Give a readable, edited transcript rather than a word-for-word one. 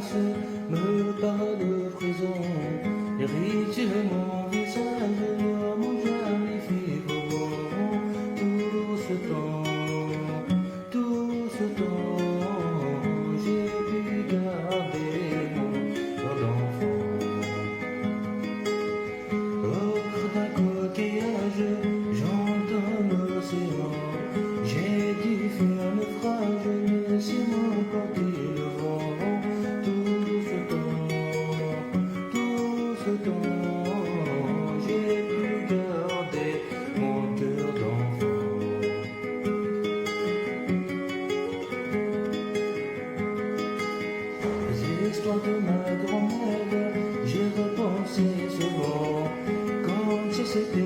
glace me parle présent, héritier mon visage, mon jamais fait beau. Tout ce temps, j'ai pu garder mon cœur d'enfant. Au creux d'un coquillage, j'entends l'océan. J'ai dû faire un naufrage, mais c'est mon porté le vent. Tout ce temps, j'ai pu garder mon cœur d'enfant. Les histoires de ma grand-mère, j'ai repensé souvent quand c'était